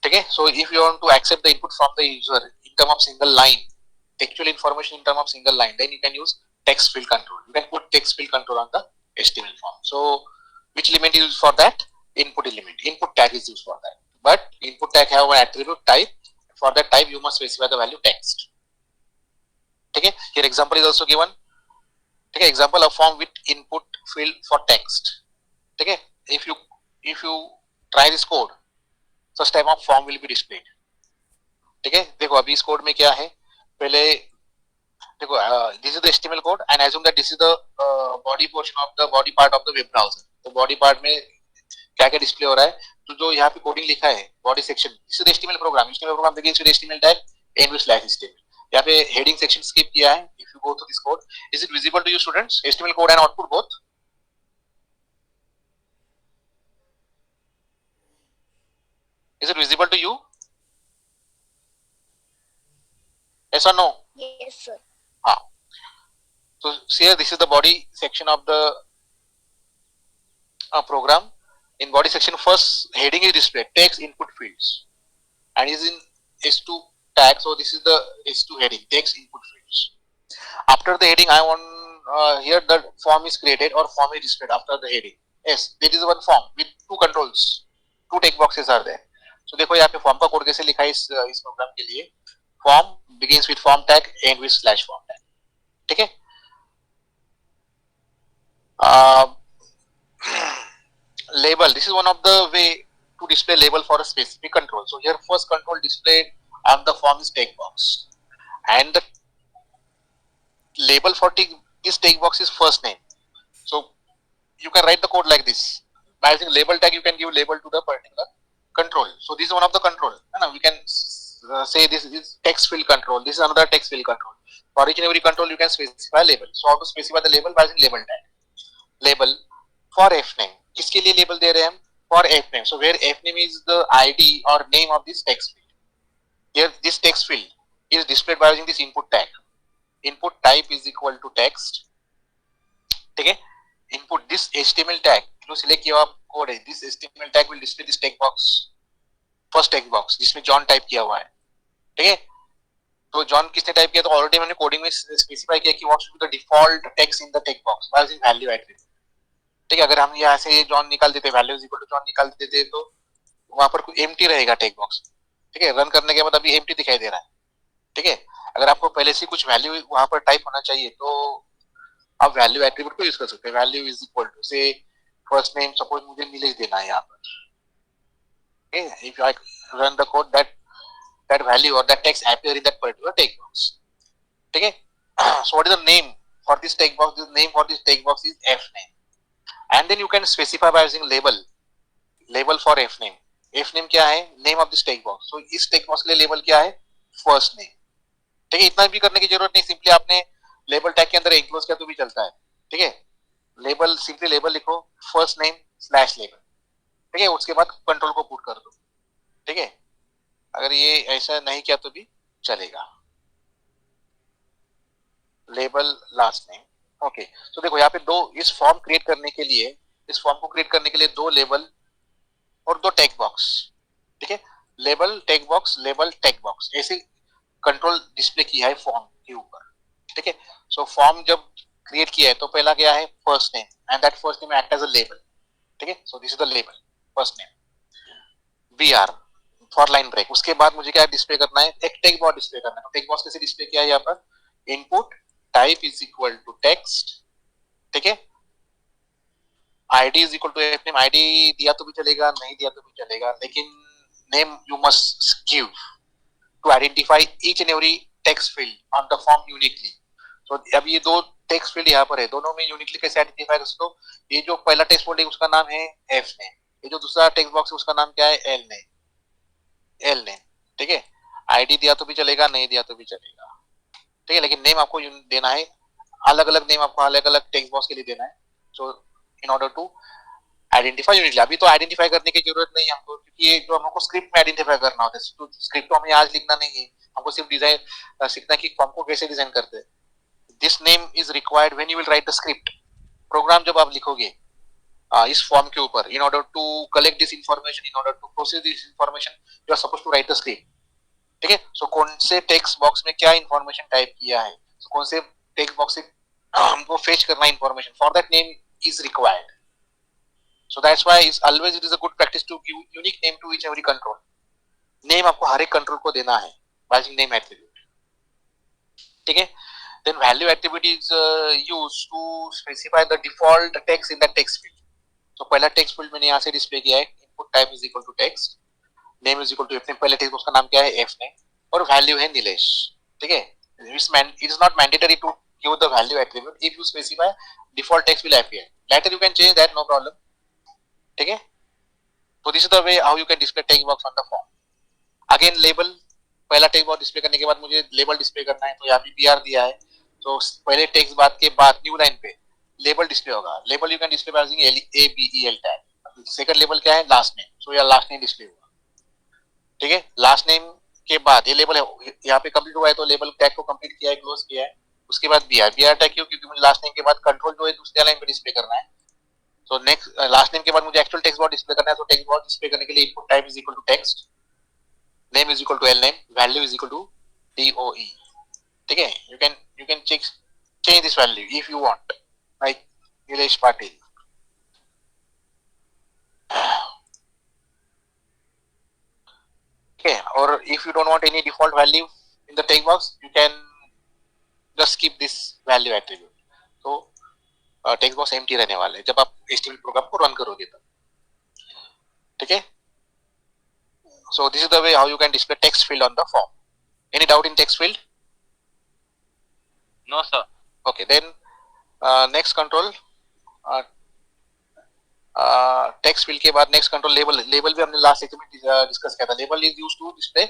ठीक है. So if you want to accept the input from the user in term of single line, actual information in term of single line, then you can use text field control. You can put text field control on the HTML form. So which element is used for that? Input element. Input tag is used for that. But input tag have an attribute type. For that type you must specify the value text. Okay. Here example is also given. Okay. Example of form with input field for text. Okay. If you try this code, such type of form will be displayed. ठीक है. देखो अभी इस code में क्या है, पहले देखो this is the HTML code and assume that this is the body portion of the body part of the web browser. तो बॉडी पार्ट में क्या क्या डिस्प्ले हो रहा है, तो जो यहाँ पे कोडिंग लिखा है body section, this is HTML program. HTML program देखिए इसमें HTML टैग n/HTML. यहाँ पे हेडिंग सेक्शन स्किप किया है. If you go through this code, is it visible to you students? HTML code and output both. Is it visible to you? Yes or no? Yes, sir. So here this is the body section of the program. In body section, first heading is displayed, text input fields, and is in S2 tag. So this is the S2 heading, text input fields. After the heading, I want here the form is created or form is displayed after the heading. Yes, there is one form with two controls, two text boxes are there. So देखो यहाँ पे form का code कैसे लिखा है इस programme के लिए. Form begins with form tag, end with /form tag. ठीक है. Label, this is one of the way to display label for a specific control. So here first control displayed on the form is text box, and the label for this text box is first name. So you can write the code like this. By using label tag, you can give label to the particular control. So this is one of the control. We can say this is text field control. This is another text field control. For each and every control, you can specify label. So how to specify the label? By using label tag. Label for f name. किसके लिए label दे रहे हैं हम? For f name. So where f name is the ID or name of this text field. Here this text field is displayed by using this input tag. Input type is equal to text. ठीक है. Input this HTML tag. जो select किया हुआ code है, this HTML tag will display this text box. First text box जिसमें John type किया हुआ है. ठीक है. तो जॉन किसने टाइप किया? तो ऑलरेडी मैंने कोडिंग में स्पेसिफाई किया कि what should be the default text in the text box by using value attribute. ठीक है. अगर हम यहाँ से जॉन निकाल देते, value is equal to John निकाल देते, तो वहां पर कोई एम्प्टी रहेगा टेक्स्ट बॉक्स. ठीक है. रन करने के बाद अभी एम्प्टी दिखाई दे रहा है. ठीक है. अगर आपको पहले से कुछ वैल्यू वहां पर टाइप होना चाहिए तो आप वैल्यू एट्रिब्यूट को यूज कर सकते हैं. वैल्यू इज इक्वल टू से फर्स्ट नेम, सपोज मुझे नीलेश देना है यहाँ पर. Okay. If I run the code, that value or that text appear in that particular text box. Okay. So what is the name for this text box? The name for this text box is f name, and then you can specify by using label. Label for f name. F name क्या है? Name of this text box. So इस text box के लिए label क्या है? First name. ठीक है. इतना भी करने की जरूरत नहीं. सिंपली आपने label tag के अंदर एंक्लोज किया तो भी चलता है. ठीक है. लेबल, सिंपली लेबल लिखो, फर्स्ट नेम / लेबल. ठीक है. उसके बाद कंट्रोल को पुट कर दो. ठीक है. अगर ये ऐसा नहीं किया तो भी चलेगा. Label last name. ओके. तो देखो यहाँ पे दो, इस फॉर्म क्रिएट करने के लिए, इस फॉर्म को क्रिएट करने के लिए दो लेबल और दो टेक्स्ट बॉक्स. ठीक है. Label text box, label text box, ऐसे कंट्रोल डिस्प्ले किया है फॉर्म के ऊपर. ठीक है. सो फॉर्म जब क्रिएट किया है तो पहला क्या है? First name, and that first name act as a label. ठीक है. So this is the label, first name. BR for line break. उसके बाद मुझे क्या डिस्प्ले करना है? एक टेक्स्ट बॉक्स डिस्प्ले करना है. तो टेक्स्ट बॉक्स कैसे डिस्प्ले किया है यहाँ पर? Input type is equal to text. ठीक है. ID is equal to f name. ID दिया तो भी चलेगा, नहीं दिया तो भी चलेगा, लेकिन name you must give to identify each and every text field on the form uniquely. तो अब ये दो टेक्स्ट फील्ड यहाँ पर है, दोनों में यूनिकली कैसे आइडेंटिफाई कर सकते हो? ये जो पहला टेक्स्ट फील्ड है उसका नाम है f name. ये जो दूसरा टेक्स्ट बॉक्स है उसका नाम क्या है? L name. ठीक है. ID दिया तो भी चलेगा, नहीं दिया तो भी चलेगा. ठीक है. लेकिन नेम आपको देना है अलग अलग, नेम आपको अलग अलग टेक्स्ट बॉक्स के लिए देना है. So in order to identify uniquely. अभी तो आइडेंटिफाई करने की जरूरत नहीं है हमको, क्योंकि ये जो हमको स्क्रिप्ट में आइडेंटिफाई करना होता है. तो स्क्रिप्ट तो हमें आज लिखना नहीं है, हमको सिर्फ डिजाइन सीखना कि फॉर्म को कैसे डिजाइन करते हैं. This name is required when you will write the script. Program जब आप लिखोगे, इस फॉर्म के ऊपर, in order to collect this information, in order to process this information, you are suppose to write the script. ठीक है. सो कौन से टेक्स्ट बॉक्स में क्या इंफॉर्मेशन टाइप किया है, so, कौन से टेक्स्ट बॉक्स से हमको फेच करना है information, for that name is required. So that's why it's always it is a good practice to give unique name to each every control. Name आपको हर एक कंट्रोल को देना है by using name attribute. ठीक है. Then value attribute is used to specify the default text in the text field. So पहला text field मैंने यहाँ से डिस्प्ले किया है, input type is equal to text, name is equal to f name. पहले text उसका नाम क्या है, f name, और value है नीलेश. ठीक है. It is not mandatory to give the value attribute. If you specify, default text will appear. Later you can change that, no problem. ठीक है. तो this is the way how you can display text box on the form. Again label, पहला text box display करने के बाद मुझे label display करना है, तो यहाँ पे बीआर दिया है, तो पहले टेक्स्ट बाद के बाद न्यू लाइन पे लेबल डिस्प्ले होगा. Label you can display by using A B E L tag. Second label क्या है, लास्ट नेम, सो या लास्ट नेम डिस्प्ले होगा. ठीक है. लास्ट नेम के बाद ये लेबल है, यहाँ पे कंप्लीट हुआ है तो लेबल टैग को कंप्लीट किया है, क्लोज किया है. उसके बाद बीआर, बीआर टैग क्यों, क्योंकि मुझे लास्ट नेम के बाद कंट्रोल जो है दूसरे लाइन पे डिस्प्ले करना है. So next last name के बाद मुझे actual text box डिस्प्ले करना है, तो text box डिस्प्ले करने के लिए input type is equal to text, name is equal to l name, value is equal to DOE. ठीक है. You can change this value if you want, like Nilesh Patil. Okay. Or if you don't want any default value in the text box, you can just skip this value attribute. So text box empty रहने वाला है जब आप HTML programme को run करोगे तब. ठीक है. So this is the way how you can display text field on the form. Any doubt in text field? No sir. Okay. Then next control, text field के बाद नेक्स्ट कंट्रोल लेबल. लेबल भी हमने last lecture में discuss किया था. Label is used to display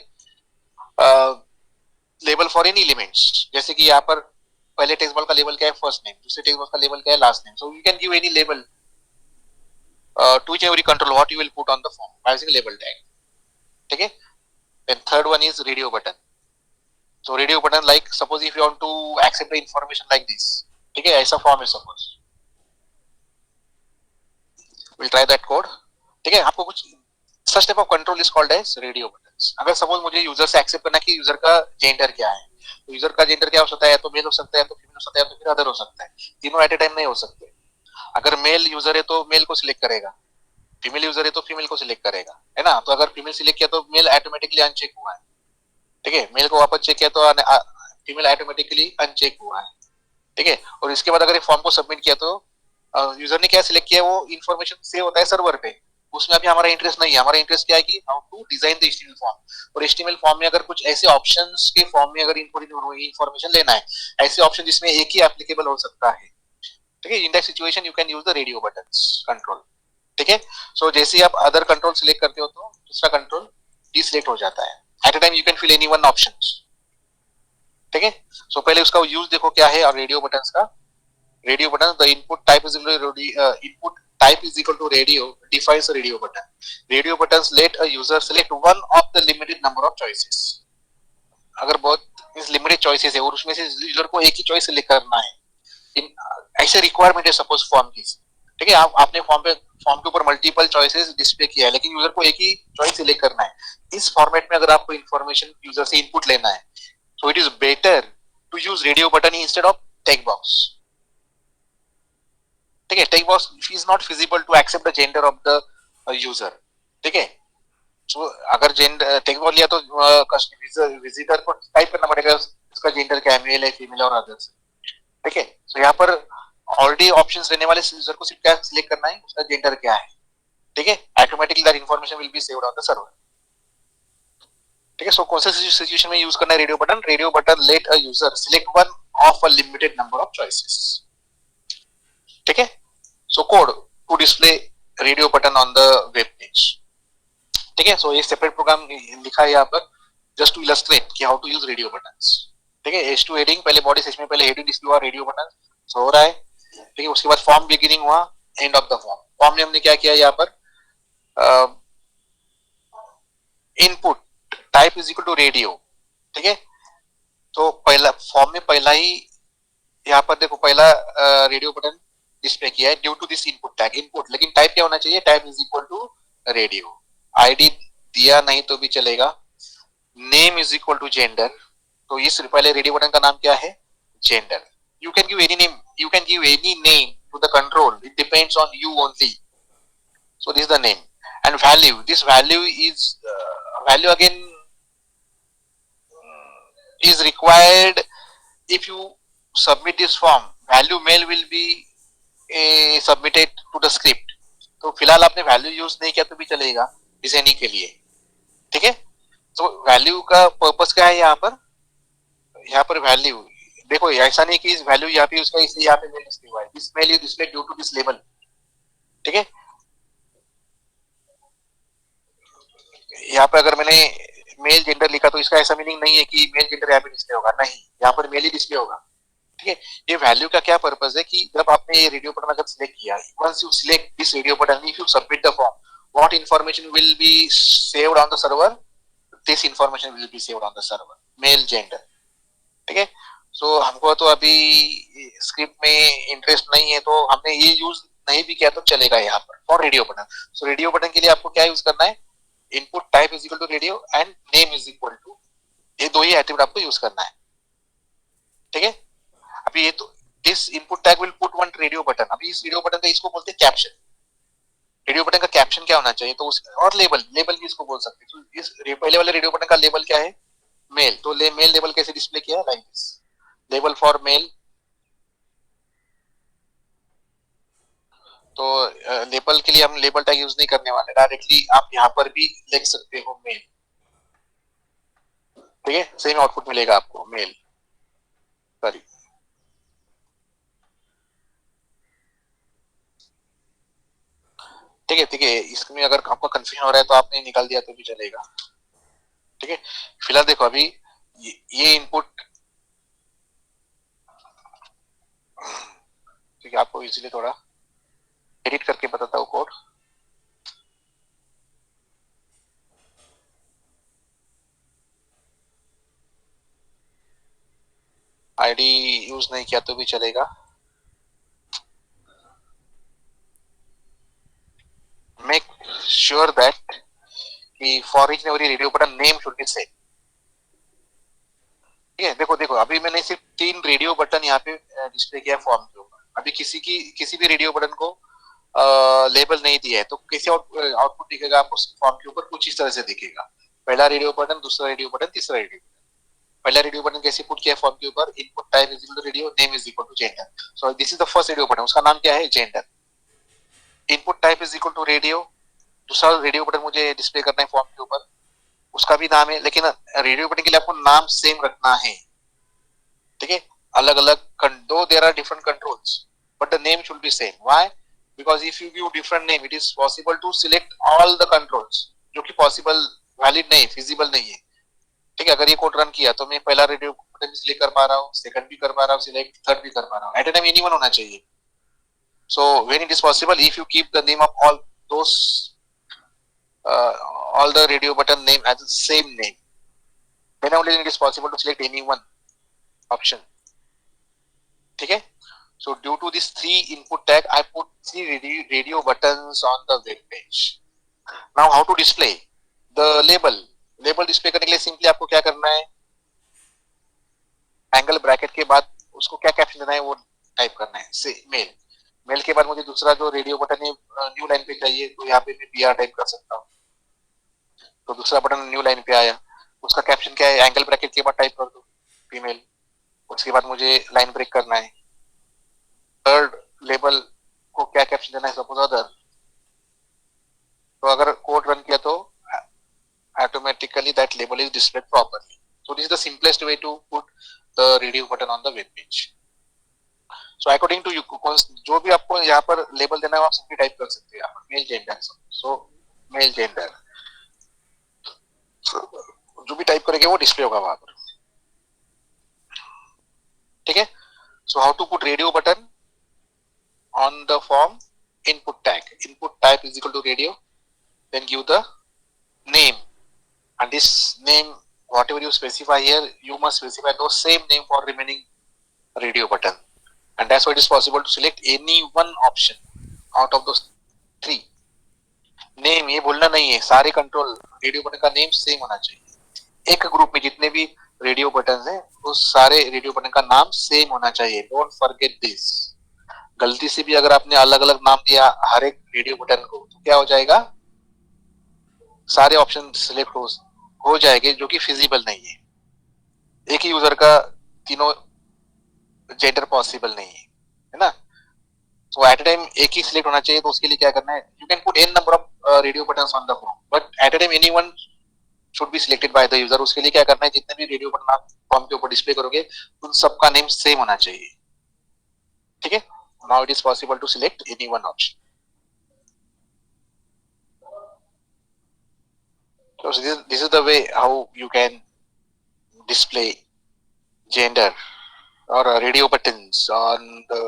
label for any elements. जैसे कि यहाँ पर पहले टेक्स्ट बॉक्स का लेबल क्या है, फर्स्ट नेम, दूसरे टेक्स्ट बॉक्स का लेबल क्या है, last name. So you can give any label to each every control what you will put on the form by using label tag. ठीक है. Then third one is radio button. So radio button, like suppose if you want to accept the information like this. ठीक है. ऐसा form है suppose, will try that code. ठीक है. आपको कुछ such type of control is called as radio buttons. अगर suppose मुझे यूजर से एक्सेप्ट करना कि यूजर का जेंडर क्या है, तो यूजर का जेंडर क्या हो सकता है, तो मेल हो सकता है, तो फीमेल हो सकता है, तो फिर अदर हो सकता है. तीनों एट ए टाइम नहीं हो सकते. अगर मेल यूजर है तो मेल को सिलेक्ट करेगा, फीमेल यूजर है तो फीमेल को सिलेक्ट करेगा, है ना. तो अगर फीमेल सिलेक्ट किया तो मेल ऑटोमेटिकली अनचेक हुआ है. ठीक है. मेल को वापस चेक किया तो फीमेल ऑटोमेटिकली अनचेक हुआ है. ठीक है. और इसके बाद अगर फॉर्म को सबमिट किया तो यूजर ने क्या सिलेक्ट किया, वो इन्फॉर्मेशन सेव होता है सर्वर पे. उसमें अभी हमारा इंटरेस्ट नहीं है. हमारा इंटरेस्ट क्या है कि how to design the HTML form. और HTML फॉर्म में अगर कुछ ऐसे ऑप्शंस के फॉर्म में अगर इंफॉर्मेशन लेना है, ऐसे ऑप्शन जिसमें एक ही एप्लीकेबल हो सकता है. ठीक है. In that situation you can use the radio buttons control. ठीक है. सो जैसे ही आप अदर कंट्रोल सिलेक्ट करते हो तो दूसरा कंट्रोल डिसलेक्ट हो जाता है. At a time you can fill any one options. ठीक है. सो पहले उसका यूज देखो क्या है. और रेडियो बटन्स का, radio button, the input type is input type is equal to radio defines a radio button. Radio buttons let a user select one of the limited number of choices. अगर बहुत limited choices है और उसमें से user को एक ही choice select करना है, ऐसे रिक्वायरमेंट है सपोज फॉर्म की. ठीक है. आपने फॉर्म के ऊपर मल्टीपल चॉइसेस डिस्प्ले किया है, लेकिन यूजर को एक ही चॉइस सिलेक्ट करना है. इस फॉर्मेट में अगर आपको इंफॉर्मेशन यूजर से इनपुट लेना है, so it is better to use radio button instead of text box. ठीक है. Text box is not feasible to accept the gender of the user. ठीक है. तो अगर जेंडर टेक्स्ट बॉक्स लिया तो विजिटर को टाइप करना पड़ेगा उसका जेंडर क्या है, मेल है, फीमेल और अदर्स. ठीक है. तो यहाँ पर ऑलरेडी ऑप्शंस रहने वाले यूजर को सिर्फ क्या सिलेक्ट करना है, उसका जेंडर क्या है. ठीक है. Automatically that information will be saved on the server. ठीक है. सो कौन से सिचुएशन में यूज करना है radio button? Radio button let a user select one of a limited number of choices. ठीक है. So code to display radio button on the web page. ठीक है. सो ये सेपरेट प्रोग्राम लिखा है यहाँ पर जस्ट टू इलस्ट्रेट कि how to use radio buttons. ठीक है. H2 हेडिंग, पहले बॉडी सेक्शन में पहले हेडिंग डिस्प्ले हुआ, रेडियो बटन सो हो रहा है. ठीक है. उसके बाद फॉर्म बिगिनिंग हुआ, end of the form. Form में हमने क्या किया यहाँ पर, input type is equal to radio. ठीक है. तो पहला फॉर्म में पहला ही यहाँ पर देखो, पहला रेडियो बटन डिस्प्ले किया है due to this input tag input, लेकिन टाइप क्या होना चाहिए, type is equal to radio. ID दिया नहीं तो भी चलेगा। Name is equal to gender, तो इस पहले रेडियो बटन का नाम क्या है, gender. You can give any name, you can give any name to the control, it depends on you only. So this is the name and value. This value is value again is required if you submit this form. Value mail will be submitted to the script. तो फिलहाल आपने value use नहीं किया तो भी चलेगा designing के लिए, ठीक है। तो वैल्यू का पर्पस क्या है यहाँ पर वैल्यू देखो, ऐसा नहीं कि इस वैल्यू यहाँ पे उसका इसलिए यहाँ पे मेल डिस्प्ले हुआ है, this male is display due to this label, ठीक है। यहाँ पे अगर मैंने मेल जेंडर लिखा तो इसका ऐसा मीनिंग नहीं है कि मेल जेंडर यहाँ पे डिस्प्ले होगा, नहीं, यहाँ पर मेल ही डिस्प्ले होगा, ठीक है। ये वैल्यू का क्या पर्पस है कि जब आपने ये रेडियो बटन अगर सिलेक्ट किया, once you select this radio button, if you submit the form, what information will be saved on the server, this information will be saved on the server, male gender, ठीक है। सो हमको तो अभी script में interest नहीं है, तो हमने ये यूज नहीं भी किया तो चलेगा यहाँ पर for radio button. So radio button के लिए आपको क्या यूज करना है, input type is equal to radio and name is equal to, ये दो ही एट्रिब्यूट आपको यूज करना है, ठीक है। अभी ये तो this input tag will put one radio button, अभी इस रेडियो बटन का इसको बोलते हैं कैप्शन। रेडियो बटन का कैप्शन क्या होना चाहिए, तो उस और लेबल भी इसको बोल सकते हैं। तो इस पहले वाले रेडियो बटन का लेबल क्या है, मेल, तो मेल लेबल कैसे डिस्प्ले किया, like this, label for male. तो लेबल के लिए हम लेबल टैग यूज नहीं करने वाले, डायरेक्टली आप यहाँ पर भी लिख सकते हो मेल, ठीक है, सेम आउटपुट मिलेगा आपको मेल, सॉरी। ठीक है, ठीक है, इसमें अगर आपको कंफ्यूजन हो रहा है तो आपने निकाल दिया तो भी चलेगा, ठीक है। फिलहाल देखो अभी ये इनपुट, ठीक है, आपको इजीली थोड़ा एडिट करके बताता हूँ कोड। आईडी यूज नहीं किया तो भी चलेगा। मेक श्योर दैट कि for each and every radio button name should be same, ठीक है। देखो देखो अभी मैंने सिर्फ 3 रेडियो बटन यहाँ पे डिस्प्ले किया फॉर्म के ऊपर, अभी किसी भी रेडियो बटन को लेबल नहीं दिया है तो कैसे आउटपुट दिखेगा आपको फॉर्म के ऊपर, कुछ इस तरह से दिखेगा, पहला रेडियो बटन, दूसरा रेडियो बटन, तीसरा रेडियो बटन। पहला रेडियो बटन कैसे पुट किया फॉर्म के ऊपर, input type is equal to radio, name is equal to gender, so this is the first radio button, उसका नाम क्या है, gender. Input type is equal to radio, दूसरा रेडियो बटन मुझे डिस्प्ले करना है फॉर्म के ऊपर, उसका भी नाम है, लेकिन रेडियो बटन के लिए आपको नाम सेम रखना है, ठीक है। अलग अलग दो there are different controls but the name should be same, why, because if you give different name it is possible to select all the controls, जो कि पॉसिबल वैलिड नहीं, फिजिबल नहीं है, ठीक है। अगर ये कोड रन किया तो मैं पहला रेडियो बटन भी सिलेक्ट कर पा रहा हूँ, सेकंड भी कर पा रहा हूँ सिलेक्ट, थर्ड भी कर पा रहा हूँ, एट ए टाइम एनीवन होना चाहिए। So when it is possible, if you keep the name of all those all the radio button name as the same name, then only it is possible to select any one option, ठीक है। So due to this 3 input tag, I put 3 radio buttons on the web page. Now how to display the label? Label display करने के लिए simply आपको क्या करना है, angle bracket के बाद उसको क्या कैप्शन देना है वो टाइप करना है, से मेल। मेल के बाद मुझे दूसरा जो रेडियो बटन है न्यू लाइन पे चाहिए, तो यहाँ पे मैं बीआर टाइप कर सकता हूँ, तो दूसरा बटन न्यू लाइन पे आया, उसका कैप्शन क्या है, एंगल ब्रैकेट के बाद टाइप कर दो फीमेल, उसके बाद मुझे लाइन ब्रेक करना है, थर्ड लेबल को क्या कैप्शन देना है, सपोज अदर, तो अगर कोड रन किया तो automatically that label is displayed properly. So this is the simplest way to put the radio button on the web page. So according to you, जो भी आपको यहाँ पर लेबल देना है आप सिंपली टाइप कर सकते हैं यहाँ पर मेल जेंडर, सो मेल जेंडर, जो भी टाइप करेंगे वो डिस्प्ले होगा वहां पर, ठीक है। So how to put radio button on the form, input type is equal to radio, then give the name, and this name whatever you specify here you must specify those same name for remaining radio button, and that's why it is possible to select any one option out of those three. Name ये बोलना नहीं है, सारे control radio button का name same होना चाहिए। एक group में जितने भी रेडियो बटन हैं उस सारे रेडियो बटन का नाम सेम होना चाहिए। Don't forget this. गलती से भी अगर आपने अलग अलग नाम दिया हर एक रेडियो बटन को तो क्या हो जाएगा, सारे ऑप्शन सिलेक्ट हो जाएंगे जो कि फिजिबल नहीं है। एक ही यूजर का तीनों जेंडर पॉसिबल नहीं है ना। तो एट ए टाइम एक ही सिलेक्ट होना चाहिए, तो उसके लिए क्या करना है, you can put n number of radio buttons on the form but at a time any one should be selected by the user. उसके लिए क्या करना है, जितने भी रेडियो बटन आप फॉर्म के ऊपर डिस्प्ले करोगे उन सबका नेम सेम होना चाहिए। ठीक है, now it is possible to select any one option. So this is the way how you can display gender or radio buttons on the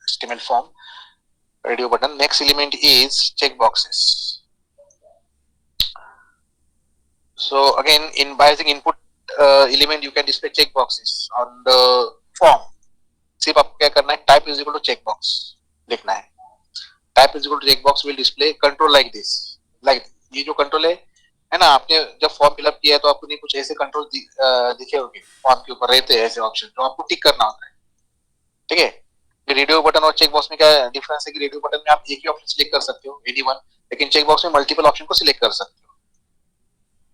HTML form radio button. Next element is checkboxes. So again, in by using input element, you can display checkboxes on the form. सिर्फ आपको क्या करना है, type is equal to checkbox लिखना है। type is equal to checkbox will display control like this, like ये जो control है ना, आपने जब फॉर्म फिलअप किया है तो आपको नहीं कुछ ऐसे कंट्रोल दिखे होंगे फॉर्म के ऊपर रहते हैं ऐसे ऑप्शन जो आपको टिक करना होता है। ठीक है, रेडियो बटन और चेक बॉक्स में क्या डिफरेंस है कि रेडियो बटन में आप एक ही ऑप्शन सिलेक्ट कर सकते हो एनी वन, लेकिन चेक बॉक्स में मल्टीपल ऑप्शन को सिलेक्ट कर सकते हो।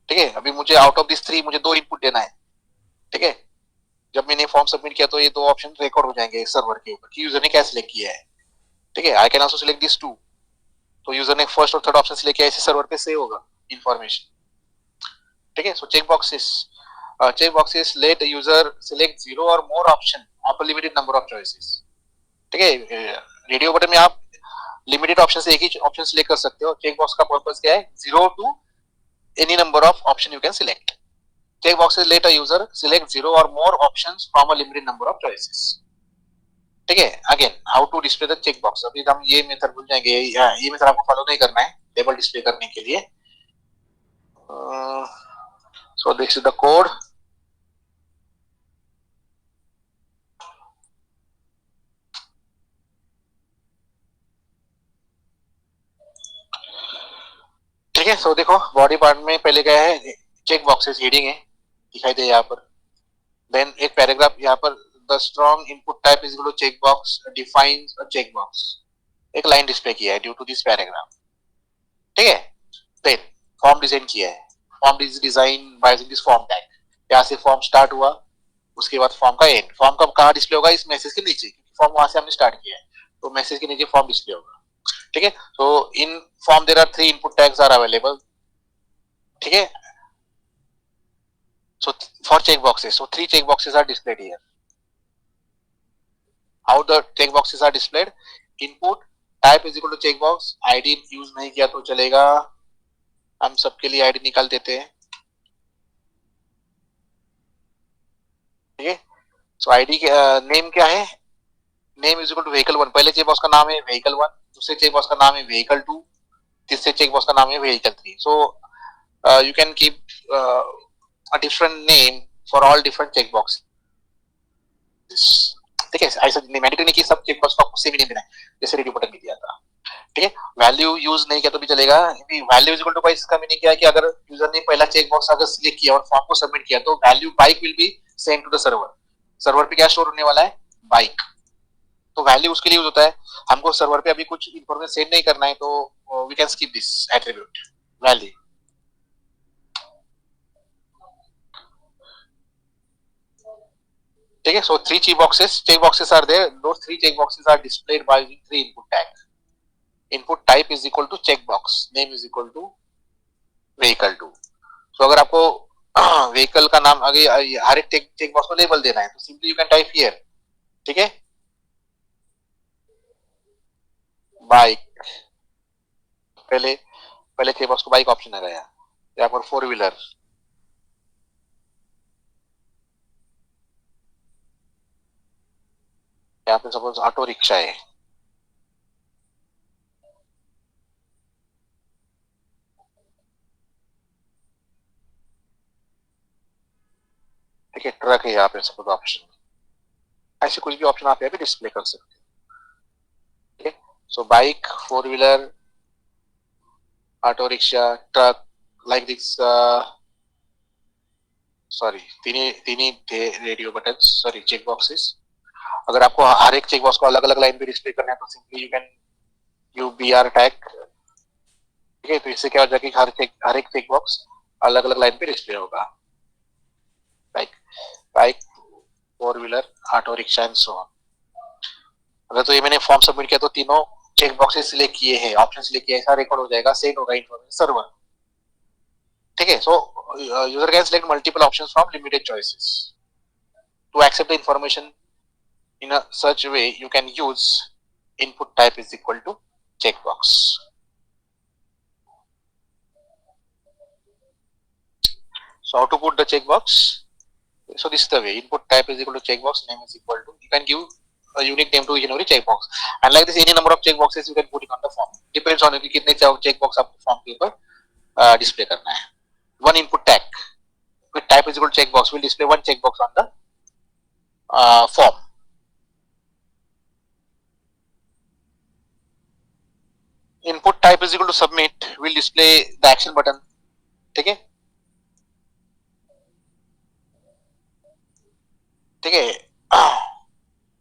ठीक है, अभी मुझे आउट ऑफ दिस थ्री मुझे दो इनपुट देना है। ठीक है, जब मैंने फॉर्म सबमिट किया तो ये दो ऑप्शन रिकॉर्ड हो जाएंगे सर्वर के ऊपर कि यूजर ने क्या सिलेक्ट किया है। ठीक है, I can also select this two, तो यूजर ने फर्स्ट और थर्ड ऑप्शन सिलेक्ट किया, इसे सर्वर पे सेव होगा इन्फॉर्मेशन। ठीक है, सो check boxes let user select zero or more option of a limited number of choices. ठीक है, रेडियो बटन में आप लिमिटेड ऑप्शन से एक ही ऑप्शन सिलेक्ट कर सकते हो। चेक बॉक्स का पर्पस क्या है, zero to any number of option you can select. Check boxes let a user select zero और more options from a limited number of choices. ठीक है, again how to display the check box, अभी हम ये method भूल जाएंगे, ये method आपको फॉलो नहीं करना है लेबल डिस्प्ले करने के लिए। सो दिस इज द कोड। ठीक है, सो देखो बॉडी पार्ट में पहले क्या है, चेक बॉक्सेस हेडिंग है दिखाई दे यहाँ पर, देन एक पैराग्राफ यहाँ पर, the strong input type is equal to check box defines a check box, एक लाइन डिस्प्ले किया है ड्यू टू दिस पैराग्राफ। ठीक है, देन फॉर्म डिजाइन किया है, form is design by using this form tag. यहाँ से फॉर्म स्टार्ट हुआ, उसके बाद फॉर्म का एंड, फॉर्म कब कहाँ डिस्प्ले होगा, इस मैसेज के नीचे, क्योंकि फॉर्म वहां से हमने स्टार्ट किया है तो मैसेज के नीचे फॉर्म डिस्प्ले होगा। ठीक है, तो in form there are three input tags are available. ठीक है, so for check boxes, so three check boxes are displayed here. How the check boxes are displayed, input type is equal to check box, id use नहीं किया तो चलेगा, हम सबके लिए ID निकाल देते हैं। ठीक है, सो आईडी नेम क्या है, name is equal to vehicle one, पहले चेक बॉक्स का नाम है व्हीकल वन, दूसरे चेक बॉक्स का नाम है व्हीकल टू, तीसरे चेक बॉक्स का नाम है vehicle three. So you can keep a different name for all different check box. ठीक है, ऐसा मैंडेटरी नहीं कि सब चेक बॉक्स को आपको सेम ही नहीं देना है जैसे रेडियो बटन में दिया था। ठीक है, वैल्यू यूज नहीं किया तो भी चलेगा, value is equal to bike, इसका मीनिंग क्या है कि अगर यूजर ने पहला चेक बॉक्स अगर सिलेक्ट किया और फॉर्म को सबमिट किया तो value bike will be send to the server. Server पे क्या स्टोर होने वाला है, बाइक, तो वैल्यू उसके लिए यूज होता है। हमको सर्वर पे अभी कुछ इंफॉर्मेशन सेंड नहीं करना है तो we can skip this attribute value. ठीक है, so three check boxes are there, those three check boxes are displayed by using three input tag. Input type is equal to checkbox, name is equal to vehicle two. तो अगर आपको vehicle का नाम आगे हर एक check box को label देना है तो simply you can type here. ठीक है, बाइक, पहले पहले चेक बॉक्स को बाइक ऑप्शन आ गया, यहाँ पर फोर व्हीलर, यहाँ पे सपोज ऑटो रिक्शा है। ठीक है, ट्रक है यहाँ पे सपोज ऑप्शन। ऐसे कुछ भी ऑप्शन आप यहाँ पे डिस्प्ले कर सकते हो। ठीक है, so bike, four wheeler, auto rickshaw, truck, like this, sorry तीन थे radio button, sorry check boxes. अगर आपको हर एक चेक बॉक्स को अलग अलग लाइन पे डिस्प्ले करना है तो simply you can use B R tag. ठीक है, तो इससे क्या हो जाएगा कि हर एक चेक बॉक्स अलग अलग लाइन पे डिस्प्ले होगा। Bike, bike, four wheeler, auto rickshaw and so on. अगर तो ये मैंने फॉर्म सबमिट किया तो तीनों चेक बॉक्सेस सिलेक्ट किए हैं, ऑप्शन सिलेक्ट किए हैं, सारा रिकॉर्ड हो जाएगा, सेंड होगा इन्फॉर्मेशन सर्वर। ठीक है, so user can select multiple options from limited choices to accept the information in a such way you can use input type is equal to checkbox. So how to put the checkbox? So this is the way. Input type is equal to checkbox, name is equal to, you can give a unique name to each and every checkbox, and like this any number of checkboxes you can put it on the form, depends on कितने checkbox आपको form के ऊपर display करना है. One input tag with type is equal to checkbox will display one checkbox on the form. Input type is equal to submit will display the action button. ठीक है, ठीक है।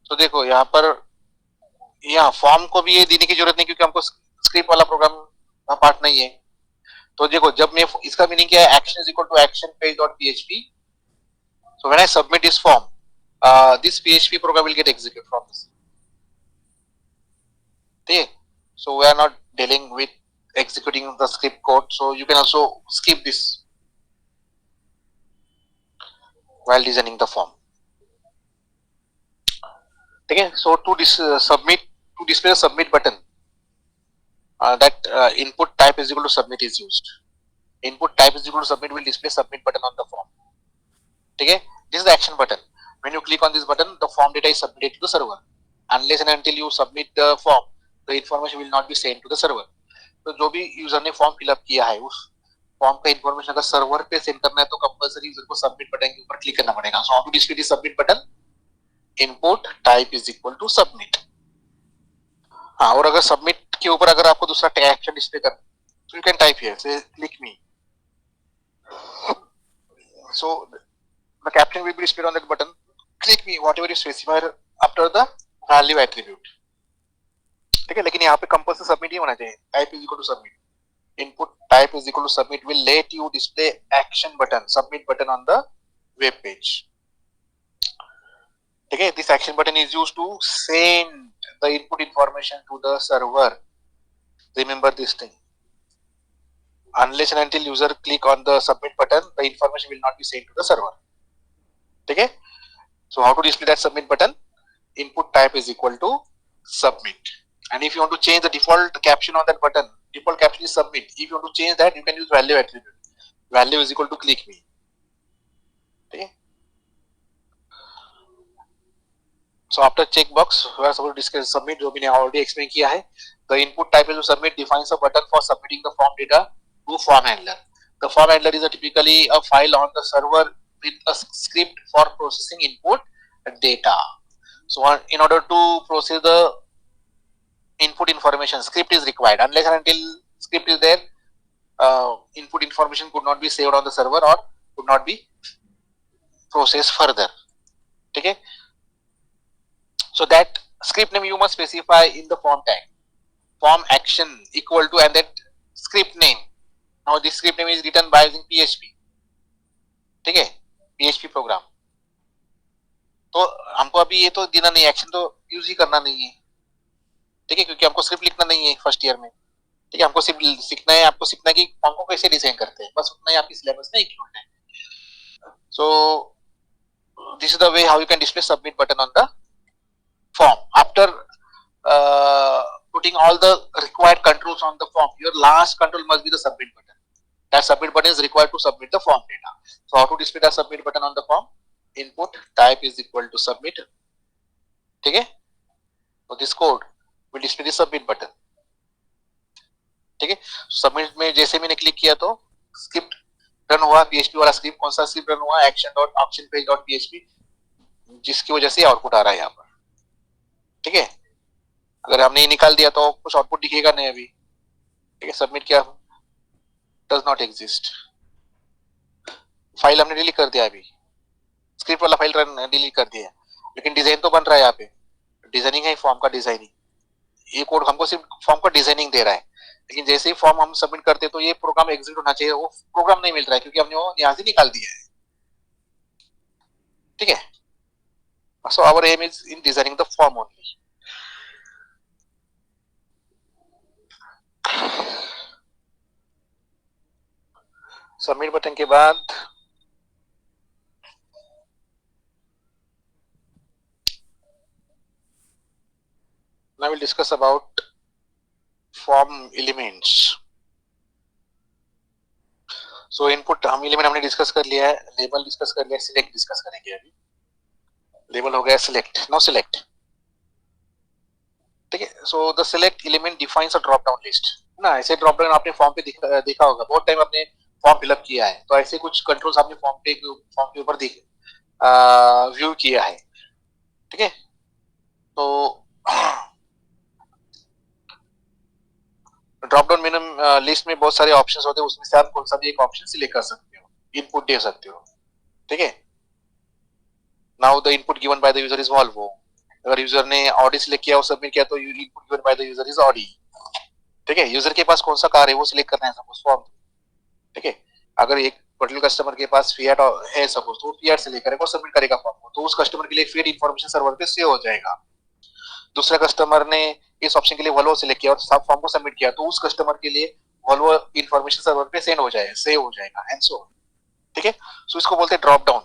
तो देखो यहाँ पर, यहाँ फॉर्म को भी ये देने की जरूरत नहीं क्योंकि हमको स्क्रिप्ट वाला प्रोग्राम का पार्ट नहीं है। तो देखो जब मैं इसका मीनिंग क्या है, action is equal to action page dot PHP, so when I submit this form this PHP program will get execute from this. ठीक है, so we are not dealing with executing the script code, so you can also skip this while designing the form. ठीक है, so to submit, to display the submit button, that input type is equal to submit is used. Input type is equal to submit will display submit button on the form. ठीक है, this is the action button. When you click on this button, the form data is submitted to the server. Unless and until you submit the form, the information will not be sent to the server. तो जो भी user ने form fill up किया है उस form का information अगर server पे सेंड करना है तो कंपलसरी यूजर को सबमिट बटन के ऊपर क्लिक करना पड़ेगा। So how to display the submit button, input type is equal to submit. हाँ, और अगर सबमिट के ऊपर अगर आपको दूसरा एक्शन डिस्प्ले करना तो यू कैन टाइप हियर से click me, so the caption will be displayed on that button, click me whatever you specify after the value attribute. ठीक है, लेकिन यहाँ पे कंपलसरी सबमिट ही होना चाहिए, type is equal to submit. Input type is equal to submit will let you display action button, submit button on the web page. Okay, this action button is used to send the input information to the server. Remember this thing. Unless and until user click on the submit button, the information will not be sent to the server. Okay, so how to display that submit button? Input type is equal to submit. And if you want to change the default caption on that button, default caption is submit. If you want to change that, you can use value attribute. Value is equal to click me. Okay. So after checkbox, we are supposed to discuss submit. जो मैंने already explain किया है. The input type is to submit defines a button for submitting the form data to form handler. The form handler is typically a file on the server with a script for processing input data. So in order to process the input information, script is required. Unless and until script is there, input information could not be saved on the server or could not be processed further. Okay, so that script name you must specify in the form tag, form action equal to and that script name. Now this script name is written by using PHP. ठीक है, PHP programme. तो हमको अभी ये तो देना नहीं, action तो यूज ही करना नहीं है। ठीक है, क्योंकि हमको स्क्रिप्ट लिखना नहीं है फर्स्ट ईयर में। ठीक है, हमको सिर्फ सीखना है, आपको सीखना है कि फॉर्म को कैसे डिजाइन करते हैं, बस उतना ही आपकी सिलेबस में इंक्लूड है। So this is the way how you can display submit button on the form after putting all the required controls on the form. Your last control must be the submit button. That submit button is required to submit the form data. So how to display the submit button on the form? Input type is equal to submit. ठीक है, so this code will display the submit button. ठीक है, submit में जैसे मैंने click किया तो script run हुआ, पीएचपी वाला स्क्रिप्ट। कौन सा स्क्रिप्ट रन हुआ? Action dot option page dot PHP जिसकी वजह से आउटपुट आ रहा है यहाँ पर। ठीक है, अगर हमने निकाल दिया तो कुछ आउटपुट दिखेगा नहीं अभी। ठीक है, सबमिट किया, डज नॉट एग्जिस्ट। फाइल हमने डिलीट कर दिया, अभी स्क्रिप्ट वाला फाइल रन डिलीट कर दिया, लेकिन डिजाइन तो बन रहा है यहाँ पे। डिजाइनिंग है फॉर्म का, डिजाइनिंग। ये कोड हमको सिर्फ फॉर्म का डिजाइनिंग दे रहा है, लेकिन जैसे ही फॉर्म हम सबमिट करते हैं तो ये प्रोग्राम एग्जीक्यूट होना चाहिए, वो प्रोग्राम नहीं मिल रहा है क्योंकि हमने वो यहाँ से निकाल दिया है। ठीक है, so our aim is in designing the form only. Submit button के बाद now we'll discuss about form elements. So input हम एलिमेंट हमने डिस्कस कर लिया है, लेबल डिस्कस कर लिया, सिलेक्ट डिस्कस करेंगे अभी। लेबल हो गया सिलेक्ट, नाउ सिलेक्ट। ठीक है, so the select element defines a drop down list ना। ऐसे ड्रॉप डाउन आपने फॉर्म पे देखा होगा, बहुत टाइम आपने फॉर्म फिलअप किया है, तो ऐसे कुछ कंट्रोल्स आपने फॉर्म के ऊपर व्यू किया है। ठीक है, तो ड्रॉप डाउन मेनू लिस्ट में बहुत सारे ऑप्शंस होते हैं, उसमें से आप कौन सा भी एक ऑप्शन सिलेक्ट कर सकते हो, इनपुट दे सकते हो। ठीक है, now the input given by the user is Volvo. अगर यूजर ने ऑडी सिलेक्ट किया और सबमिट किया तो input given by the user is Audi. ठीक है, यूजर के पास कौन सा कार है वो सिलेक्ट करना है सपोज फॉर्म। ठीक है, अगर एक पर्टिकुलर कस्टमर के पास फिएट है सपोज, तो फिएट सिलेक्ट करेगा और सबमिट करेगा फॉर्म को, तो उस कस्टमर के लिए फिएट इन्फॉर्मेशन सर्वर पे सेव हो जाएगा। दूसरा कस्टमर ने इस ऑप्शन के लिए वॉल्वो सिलेक्ट किया और सब फॉर्म को सबमिट किया, तो उस कस्टमर के लिए वॉल्वो इन्फॉर्मेशन सर्वर पे सेंड हो जाएगा, सेव हो जाएगा एंड सो। ठीक है, सो इसको बोलते हैं ड्रॉप डाउन।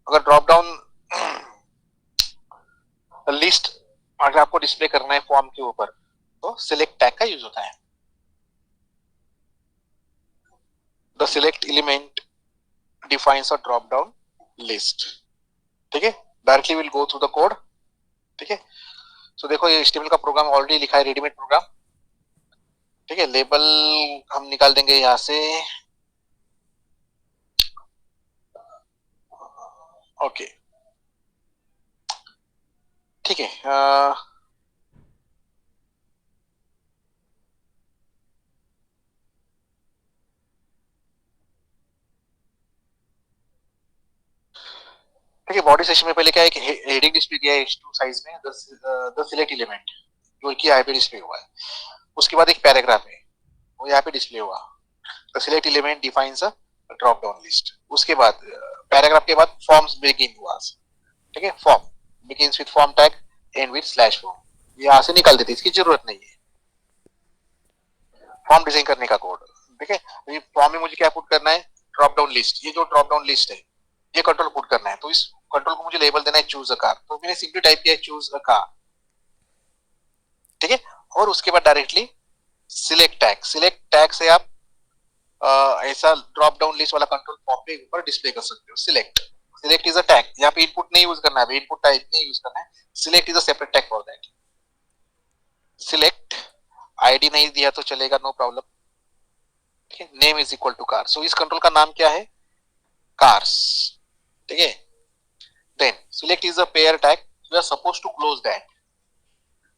अगर ड्रॉप डाउन लिस्ट अगर आपको डिस्प्ले करना है फॉर्म के ऊपर तो सिलेक्ट टैग का यूज होता है। The select element defines a drop down list. ठीक है, directly will go through the code. ठीक है, सो देखो ये HTML का प्रोग्राम ऑलरेडी लिखा है, रेडीमेड प्रोग्राम। ठीक है, लेबल हम निकाल देंगे यहां से। ओके, ठीक है, ठीक है, बॉडी सेक्शन में पहले क्या है कि हेडिंग डिस्प्ले किया है H2 साइज में, द सिलेक्ट एलिमेंट जो कि यहाँ पे डिस्प्ले हुआ है। उसके बाद एक पैराग्राफ है वो यहाँ पे डिस्प्ले हुआ, the select element defines a drop down list. उसके बाद पैराग्राफ के बाद फॉर्म्स बिगिन हुआ। ठीक है, form begins with form tag and with slash form. यहाँ से निकाल देते, इसकी जरूरत नहीं है फॉर्म डिजाइन करने का कोड। ठीक है, ये फॉर्म में मुझे क्या पुट करना है, ड्रॉप डाउन लिस्ट। ये जो ड्रॉप डाउन लिस्ट है ये कंट्रोल पुट करना है, तो इस कंट्रोल को मुझे लेबल देना है चूज अ कार, तो मैंने सिंपली टाइप किया चूज अ कार। ठीक है, और उसके बाद directly select tag. Select tag से आप ऐसा ड्रॉप डाउन लिस्ट वाला कंट्रोल फॉर्म पे ऊपर डिस्प्ले कर सकते हो। Select, select is a tag, यहाँ पे इनपुट नहीं यूज करना है, इनपुट टाइप नहीं यूज करना है, select is a separate tag for that. Select ID नहीं दिया तो चलेगा, नो प्रॉब्लम। ठीक है, name is equal to car, so इस कंट्रोल का नाम क्या है, कार्स। ठीक है, then select is a pair tag, you are suppose to close that.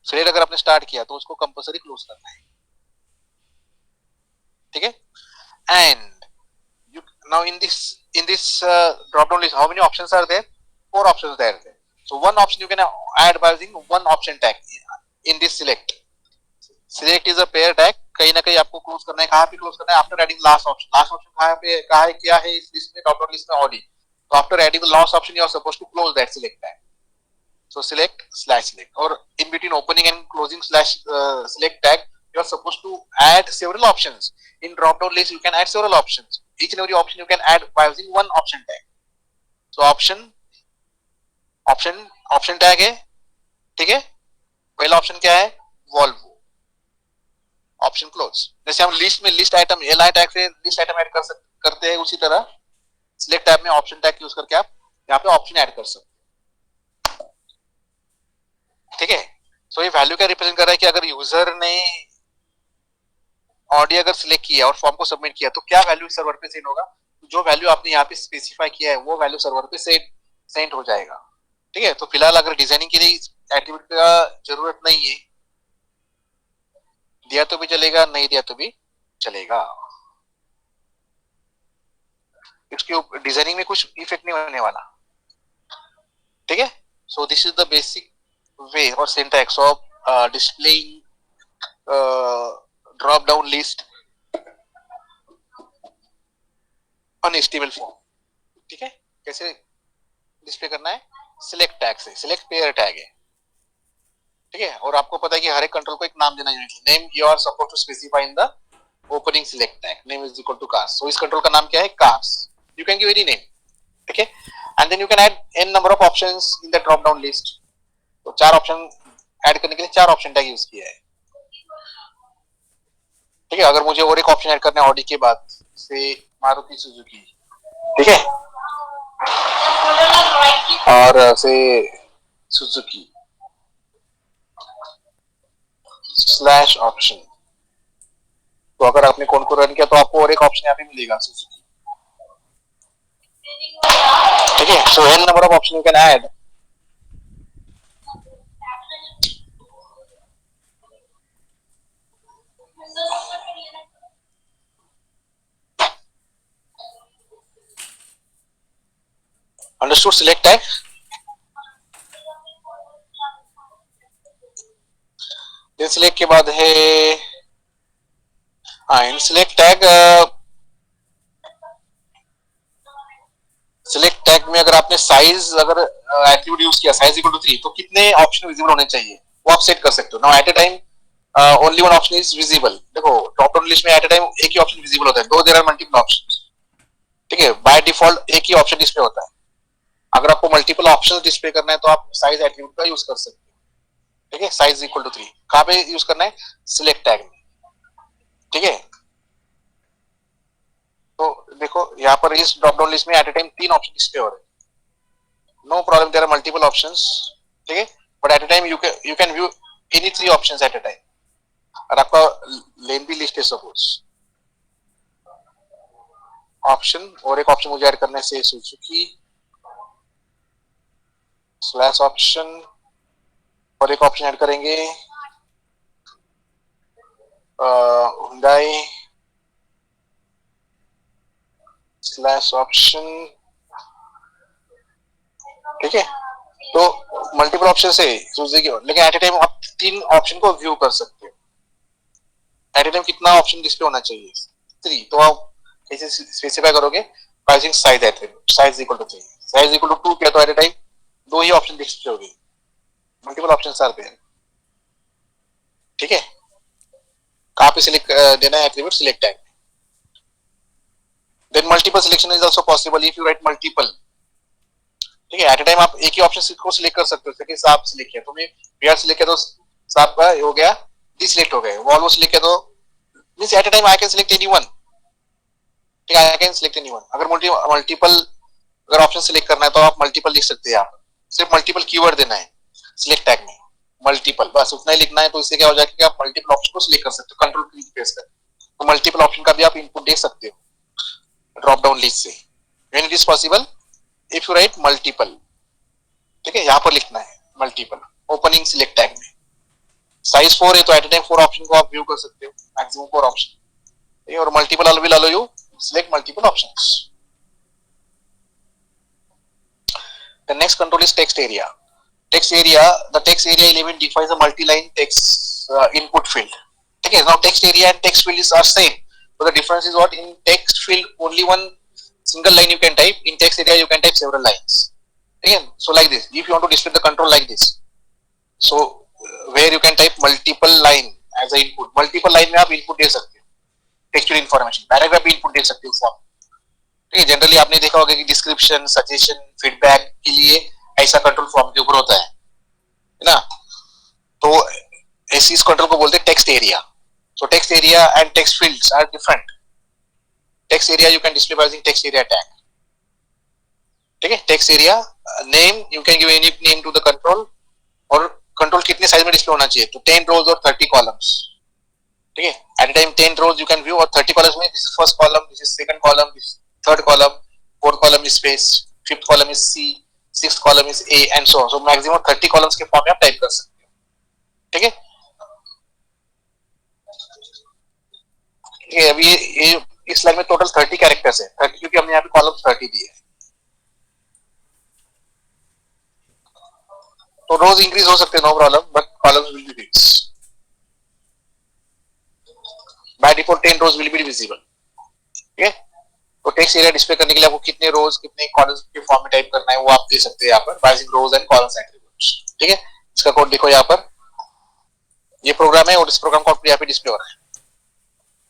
Select अगर आपने स्टार्ट किया तो उसको कंपलसरी क्लोज करना है। ठीक है, and you now in this drop down list how many options are there, 4 options there. So one option you can add by using one option tag in this select. Select is a pair tag, कहीं ना कहीं आपको close करना है, कहाँ पे close करना है, after adding last option. Last option कहाँ पे कहाँ है, क्या है इस लिस्ट में, ड्रॉप डाउन लिस्ट में ऑडी, तो after adding the last option you are supposed to close that select tag. So select slash select, or in between opening and closing slash select tag you are supposed to add several options. In drop down list you can add several options, each and every option you can add by using one option tag. So option tag है। ठीक है, पहला option क्या है, Volvo, option close. जैसे हम list में list item li tag से लिस्ट आइटम ऐड करते हैं, उसी तरह सिलेक्ट टैब में ऑप्शन टैग यूज करके आप यहाँ पे ऑप्शन ऐड कर सकते हैं। ठीक है, सो ये वैल्यू क्या रिप्रेजेंट कर रहा है कि अगर यूजर ने ऑडियो अगर सिलेक्ट किया और फॉर्म को सबमिट किया तो क्या वैल्यू सर्वर पे सेंड होगा, जो वैल्यू आपने यहाँ पे स्पेसिफाई किया है वो वैल्यू सर्वर पे सेंड सेंड हो जाएगा। ठीक है, तो फिलहाल अगर डिजाइनिंग के लिए एट्रीब्यूट का जरूरत नहीं है, दिया तो भी चलेगा, नहीं दिया तो भी चलेगा। इसके डिजाइनिंग में कुछ इफेक्ट नहीं होने वाला। ठीक है, so this is the basic way और syntax of displaying drop down list on HTML form. ठीक है, कैसे डिस्प्ले करना है? सिलेक्ट टैग से, सिलेक्ट पेयर टैग है। ठीक है, और आपको पता है कि हर एक कंट्रोल को एक नाम देना uniquely. Name you are suppose to specify in the opening select tag, name is equal to cars. So इस कंट्रोल का नाम क्या है? Cars. You can give any name. ठीक है, and then you can add n number of options in the drop down list. तो 4 option add करने के लिए 4 ऑप्शन टैग यूज किया है। ठीक है, अगर मुझे और एक ऑप्शन ऐड करना है ऑडी के बाद से मारुति सुजुकी, ठीक है, और से सुजुकी स्लैश ऑप्शन, तो अगर आपने कौन को रन किया तो आपको और एक ऑप्शन यहाँ पे मिलेगा सुजुकी। ठीक है, so n number of option you can add. Understood? Select tag, then select के बाद है in select tag. Select tag में अगर आपने साइज अगर एट्रीब्यूट यूज किया साइज इक्वल टू 3, तो कितने ऑप्शन विजिबल होने चाहिए वो आप सेट कर सकते हो। Now at a time only one option is visible. देखो ड्रॉप डाउन लिस्ट में एट अ टाइम एक ही ऑप्शन विजिबल होता है, दो देयर आर मल्टीपल ऑप्शंस। ठीक है, बाय डिफॉल्ट एक ही ऑप्शन डिस्प्ले होता है। अगर आपको मल्टीपल ऑप्शंस डिस्प्ले करना है तो आप साइज एट्रीब्यूट का यूज कर सकते हो। ठीक है, साइज इक्वल टू 3 कहां पे यूज करना है? सिलेक्ट टैग में। ठीक है, तो देखो यहाँ पर इस ड्रॉप डाउन लिस्ट में at a time 3 option display हो रहे हैं। No problem, there are multiple options. ठीक है, but at a time you can view any 3 options at a time. और आपका लेंथी लिस्ट है सपोज, ऑप्शन और एक ऑप्शन मुझे ऐड करने से सुजुकी स्लैश ऑप्शन, और एक ऑप्शन ऐड करेंगे हुंडई स्लैश ऑप्शन। ठीक है, तो मल्टीपल ऑप्शन से सुजुकी, लेकिन एट ए टाइम आप 3 ऑप्शन को व्यू कर सकते हो। एट ए टाइम कितना ऑप्शन डिस्प्ले होना चाहिए? 3। तो आप कैसे स्पेसिफाई करोगे? Pricing size attribute, size equal to 3, size equal to 2 किया तो एट ए टाइम 2 ही ऑप्शन डिस्प्ले होगी, मल्टीपल ऑप्शंस आर देयर। ठीक है, कहां पे सिलेक्ट देना है attribute? Select tag. Then multiple selection is also possible if you write multiple. ठीक है, एट ए टाइम आप एक ही ऑप्शन को सिलेक्ट कर सकते हो। जैसे कि साहब सिलेक्ट किया तो मैं बिहार सिलेक्ट किया तो साहब का हो गया, डी सिलेक्ट हो गए। वॉल्वो सिलेक्ट किया तो means at a time I can select anyone. ठीक है, आई कैन सिलेक्ट एनीवन। अगर मल्टीपल अगर ऑप्शन सिलेक्ट करना है तो आप मल्टीपल लिख सकते हैं। आप सिर्फ मल्टीपल कीवर्ड देना है सिलेक्ट टैग में, मल्टीपल, बस उतना ही लिखना है। तो इससे क्या हो जाएगा कि आप मल्टीपल ऑप्शन को सिलेक्ट कर सकते हो कंट्रोल की प्रेस कर। तो मल्टीपल ऑप्शन का भी आप इनपुट दे सकते हो ड्रॉप डाउन लिस्ट से, when it is possible if you write multiple. ठीक है, यहाँ पर लिखना है मल्टीपल ओपनिंग सिलेक्ट टैग में। साइज 4 है तो एट ए टाइम 4 ऑप्शन को आप व्यू कर सकते हो, मैक्सिमम 4 ऑप्शन। और multiple will allow you select multiple options. The next control is text area. Text area, the text area element defines a multi-line text input field. Okay, now text area and text field are same. So the difference is what? In text field only one single line you can type. In text area you can type several lines. Again, so like this. If you want to display the control like this, so where you can type multiple line as a input. Multiple line में आप input दे सकते हो textual information, paragraph भी input दे सकते हो form. ठीक है, generally आपने देखा होगा कि डिस्क्रिप्शन, सजेशन, फीडबैक के लिए ऐसा कंट्रोल फॉर्म के ऊपर होता है ना। तो ऐसी इस कंट्रोल को बोलते हैं text area. So text area and text fields are different. Text area you can display by using text area tag. ठीक है, text area name you can give any name to the control, और control कितने size में display होना चाहिए? तो 10 रोज और 30 columns. ठीक है, at time 10 rows you can view, और 30 कॉलम्स में this is first column, this is second column, this is third column, fourth column is space, fifth column is C, 6th column is A and so on. So maximum 30 columns के form में आप type कर सकते हो. ठीक है. ये अभी ये इस लाइन में टोटल 30 कैरेक्टर्स है. 30 क्योंकि हमने यहाँ पे कॉलम्स 30 दिए. तो रोज इंक्रीज हो सकते हैं, no problem, but columns will be fix. By default 10 rows will be visible. ठीक है. तो टेक्स्ट एरिया डिस्प्ले करने के लिए आपको कितने रोज कितने कॉलम्स के फॉर्म में टाइप करना है वो आप दे सकते हैं यहाँ पर by using rows and columns attributes. ठीक है. इसका कोड देखो यहाँ पर. ये प्रोग्राम है और इस प्रोग्राम का यहाँ पे डिस्प्ले हो रहा है.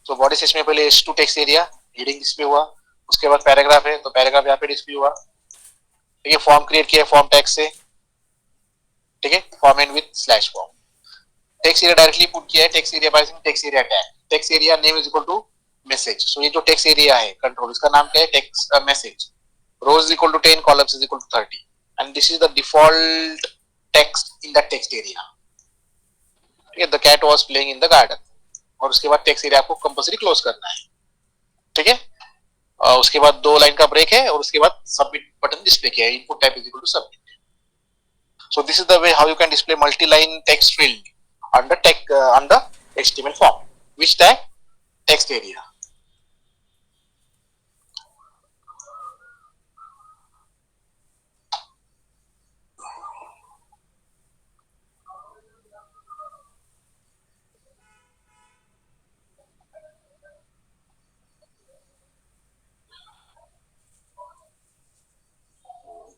तो बॉडी सेक्शन में पहले H2 text area heading display हुआ. उसके बाद पैराग्राफ है तो पैराग्राफ यहाँ पे डिस्प्ले हुआ. ठीक है. फॉर्म क्रिएट किया फॉर्म टैग से. ठीक है. Form end with slash form. Text area directly put किया है text area by using text area tag. Text area name is equal to message. So ये जो टेक्स्ट एरिया है कंट्रोल इसका नाम क्या है text message. Rows is equal to 10 columns is equal to 30 and this is the default text in the text area. ठीक है. The cat was playing in the garden. और उसके बाद टेक्स्ट एरिया आपको कंपल्सरी क्लोज करना है. ठीक है. उसके बाद 2 लाइन का ब्रेक है और उसके बाद सबमिट बटन डिस्प्ले किया है. Input type is equal to submit. So this is the way how you can display multi-line text field on the HTML form. Which tag? Text area.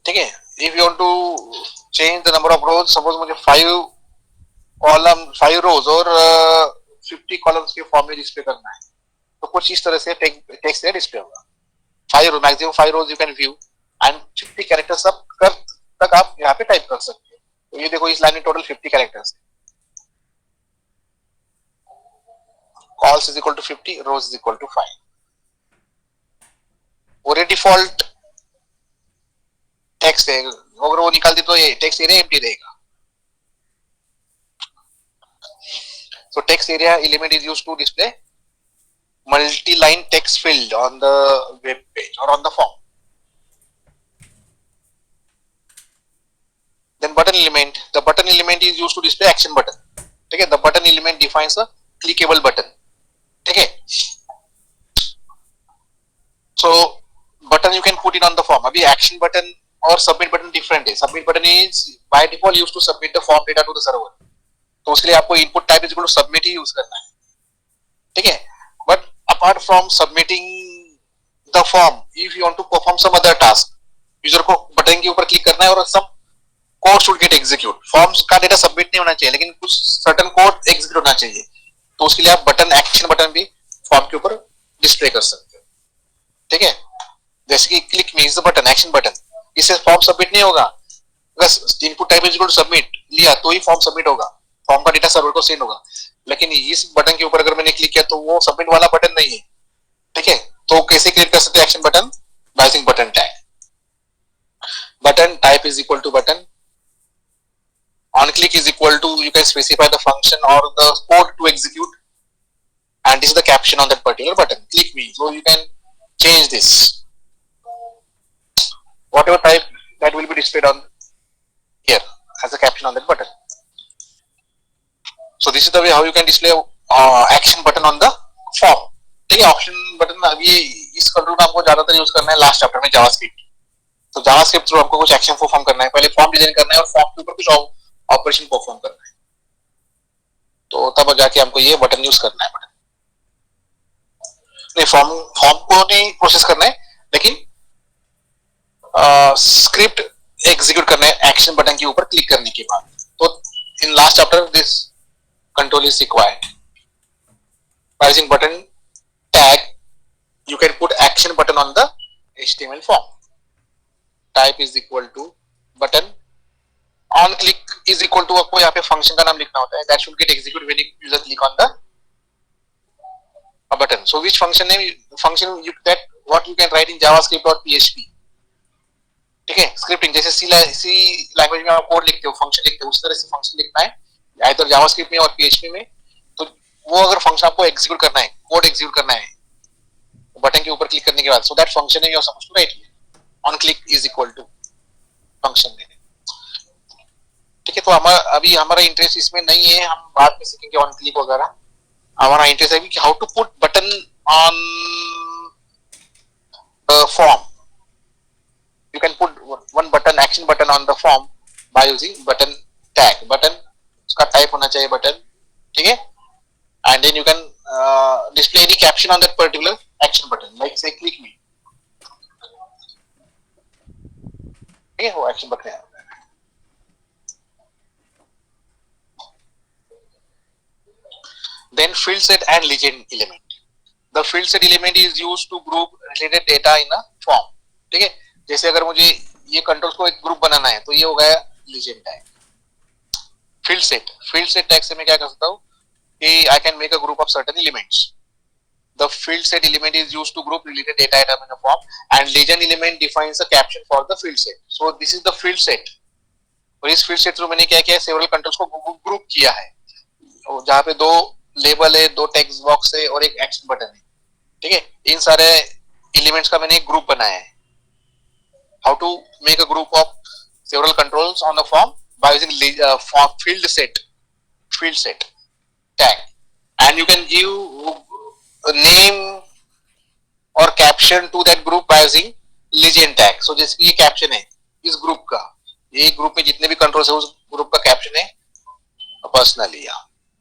ठीक है. If you want to change the number of rows, suppose मुझे 5 rows और 50 columns के form में display करना है तो कुछ इस तरह से टेक्स्ट एरिया डिस्प्ले होगा. 5 rows maximum 5 rows you can view and 50 characters तक आप यहाँ पे टाइप कर सकते हो. तो ये देखो इस लाइन में total 50 characters. Cols is equal to 50, rows is equal to 5. और ये डिफॉल्ट टेक्स्ट है. अगर वो निकाल दी तो ये टेक्स्ट एरिया एम्प्टी रहेगा. So text area element is used to display multi-line text field on the web page or on the form. Then button element. The button element is used to display action button. ठीक है. The button element defines a clickable button. ठीक है. So button you can put it on the form. अभी action button और submit button different है. Submit button is by default used to submit the form data to the server. तो उसके लिए आपको input type is equal to submit ही use करना है. ठीक है. But apart from submitting the form if you want to perform some other task user को बटन के ऊपर क्लिक करना है और some code should get execute. Forms का डेटा सबमिट नहीं होना चाहिए लेकिन कुछ सर्टेन कोड एग्जीक्यूट होना चाहिए. तो उसके लिए आप बटन एक्शन बटन भी फॉर्म के ऊपर डिस्प्ले कर सकते हो. ठीक है. जैसे कि click means the button action button. इससे फॉर्म सबमिट नहीं होगा. बस input type is equal to submit लिया तो ही फॉर्म सबमिट होगा. फॉर्म का डेटा सर्वर को सेंड होगा. लेकिन इस बटन के ऊपर अगर मैंने क्लिक किया तो वो सबमिट वाला बटन नहीं है. ठीक है. तो कैसे क्रिएट कर सकते हैं action button by using button tag. Button type is equal to button. On click is equal to you can specify the function और the code to execute and this is the caption on that particular button. Click me. So you can change this whatever type that will be displayed on here as a caption on that button. So this is the way how you can display action button on the form. ठीक है. Option button अभी इस control का आपको ज्यादातर use करना है last chapter में जावास्क्रिप्ट. तो जावास्क्रिप्ट थ्रू हमको कुछ एक्शन परफॉर्म करना है. पहले फॉर्म डिजाइन करना है और फॉर्म के ऊपर कुछ ऑपरेशन परफॉर्म करना है. तो तब जाके हमको ये बटन यूज करना है. बटन नहीं फॉर्म को नहीं प्रोसेस करना है लेकिन स्क्रिप्ट एग्जीक्यूट करना है एक्शन बटन के ऊपर क्लिक करने के बाद. तो in last chapter this control is required. By using button tag, you can put action button on the HTML form. Type is equal to button. On click is equal to आपको यहाँ पे function का नाम लिखना होता है. That should get executed when user click on the button. So which function name? Function that what you can write in JavaScript or PHP. ठीक है. स्क्रिप्टिंग जैसे सी लैंग्वेज में आप कोड लिखते हो फंक्शन लिखते हो उस तरह से फंक्शन लिखना है आइदर जावास्क्रिप्ट में और पीएचपी में. तो वो अगर फंक्शन आपको एग्जीक्यूट करना है कोड एग्जीक्यूट करना है बटन के ऊपर क्लिक करने के बाद so that function you are supposed to write on click is equal to function देने। ठीक है, तो अभी हमारा इंटरेस्ट इसमें नहीं है, हम बाद में सीखेंगे ऑन क्लिक वगैरह। हमारा इंटरेस्ट है कि how to put button on the form. You can put one button, action button on the form by using button tag. Button उसका type होना चाहिए button, ठीक है? And then you can display any caption on that particular action button, like say click me. ठीक है, वो action button है। Then field set and legend element. The field set element is used to group related data in a form. ठीक है, जैसे अगर मुझे ये कंट्रोल्स को एक ग्रुप बनाना है तो ये हो गया legend tag. Field set tag से मैं क्या कर सकता हूँ कि I can make a group of certain elements. The field set element is used to group related data item in a form, and legend element defines a caption for the field set. So this is the field set. और इस field set through मैंने क्या किया है, several controls को group किया है, जहाँ पे दो लेबल है, दो टेक्स्ट बॉक्स है और एक एक्शन बटन है। ठीक है, इन सारे एलिमेंट्स का मैंने एक ग्रुप बनाया है। How to make a group of several controls on a form by using field set tag, and you can give name और caption to that group by using legend tag. So जैसे कि ये caption है इस group का, ये group में जितने भी कंट्रोल्स है उस ग्रुप का कैप्शन है personally,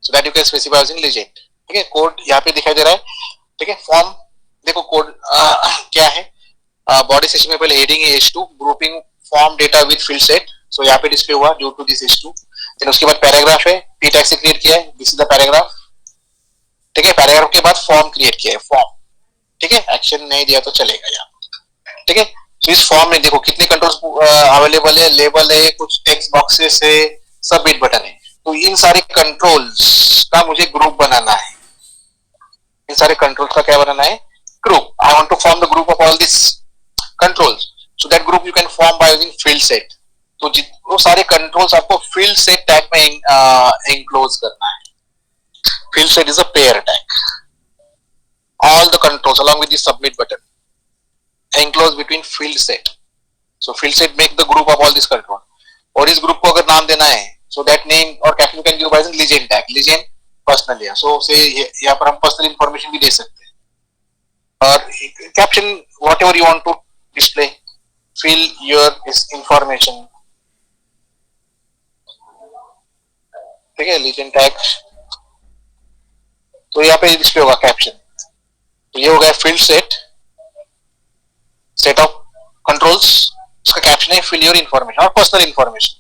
so that you can specify using legend। ठीक है, कोड यहाँ पे दिखाई दे रहा है। ठीक है, फॉर्म देखो कोड क्या है, बॉडी सेक्शन में पहले हेडिंग है H2, grouping form data with field set, so यहाँ पे डिस्प्ले हुआ due to this H2। Then उसके बाद पैराग्राफ है, p टैग से क्रिएट किया है, दिस इज द पैराग्राफ। ठीक है, पैराग्राफ के बाद फॉर्म क्रिएट किया है, फॉर्म। ठीक है, एक्शन नहीं दिया तो चलेगा यहाँ। ठीक है, तो इस फॉर्म में देखो कितने कंट्रोल्स अवेलेबल है, लेबल है, कुछ टेक्स्ट बॉक्सेस है, सबमिट बटन है। तो इन सारे कंट्रोल्स का मुझे ग्रुप बनाना है, इन सारे कंट्रोल्स का क्या बनाना है, group. I want to form the group of all this controls, so that group you can form by using field set. तो वो सारे कंट्रोल्स आपको फील्ड सेट टैग में एनक्लोज करना है। Field set is a pair tag, all the controls along with the submit button enclosed between field set, so field set make the group of all this control। और इस group को अगर नाम देना है, so that name or caption can give by using legend tag, legend personal है, so से यहाँ पर हम personal information भी दे सकते हैं, और caption whatever you want to display, fill your is information। ठीक है, legend tag, तो यहाँ पे डिस्प्ले होगा कैप्शन। तो ये हो गया फील्ड सेट ऑफ कंट्रोल्स, उसका कैप्शन है फिल योर इंफॉर्मेशन और पर्सनल इंफॉर्मेशन।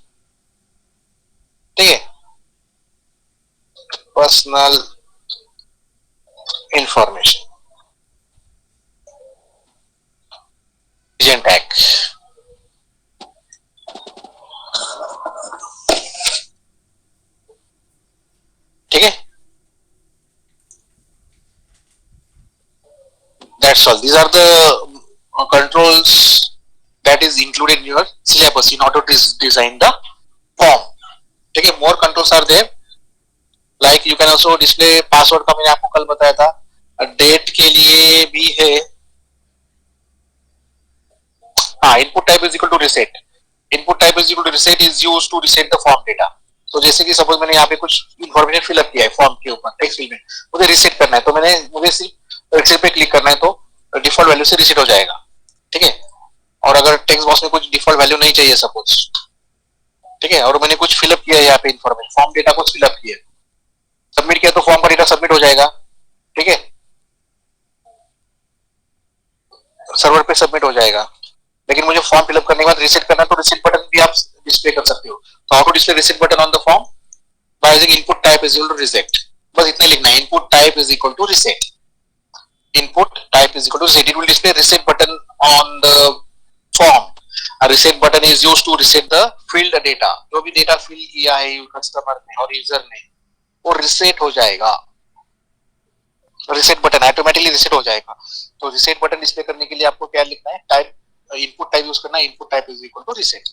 ठीक है, पर्सनल इंफॉर्मेशन legend tag। ठीक है, that's all, these are the controls that is included in your syllabus in order to design the form। ठीक है, more controls are there, like you can also display password का मैंने आपको कल बताया था, डेट के लिए भी है। हाँ, input type is equal to reset, input type is equal to reset is used to reset the form data. तो जैसे कि सपोज मैंने यहाँ पे कुछ इंफॉर्मेशन फिल अप किया है फॉर्म के ऊपर टेक्स्ट फील्ड में, मुझे रिसेट करना है, तो मुझे सिर्फ रिसेट पे क्लिक करना है, तो डिफॉल्ट वैल्यू से रिसेट हो जाएगा। ठीक है, और अगर टेक्स्ट बॉक्स में कुछ डिफॉल्ट वैल्यू नहीं चाहिए सपोज, ठीक है, और मैंने कुछ फिलअप किया है यहाँ पे इंफॉर्मेशन, फॉर्म डेटा कुछ फिलअप किया, सबमिट किया, तो फॉर्म का डेटा सबमिट हो जाएगा। ठीक है, सर्वर पे सबमिट हो जाएगा। लेकिन मुझे फॉर्म फिलअप करने के बाद रिसेट करना, तो रिसेट बटन भी आप डिस्प्ले कर सकते हो। तो how to display reset button on the form, by using input type is equal to reset. बस इतना लिखना है, input type is equal to reset, input type is equal to reset. It will display reset button on the form. A reset button is used to reset the field data, जो भी data fill किया है customer ने और user ने, वो reset हो जाएगा। रिसेट बटन ऑटोमेटिकली रिसेट हो जाएगा। तो रिसेट बटन डिस्प्ले करने के लिए आपको क्या लिखना है, टाइप इनपुट टाइप यूज करना है, input type is equal to reset.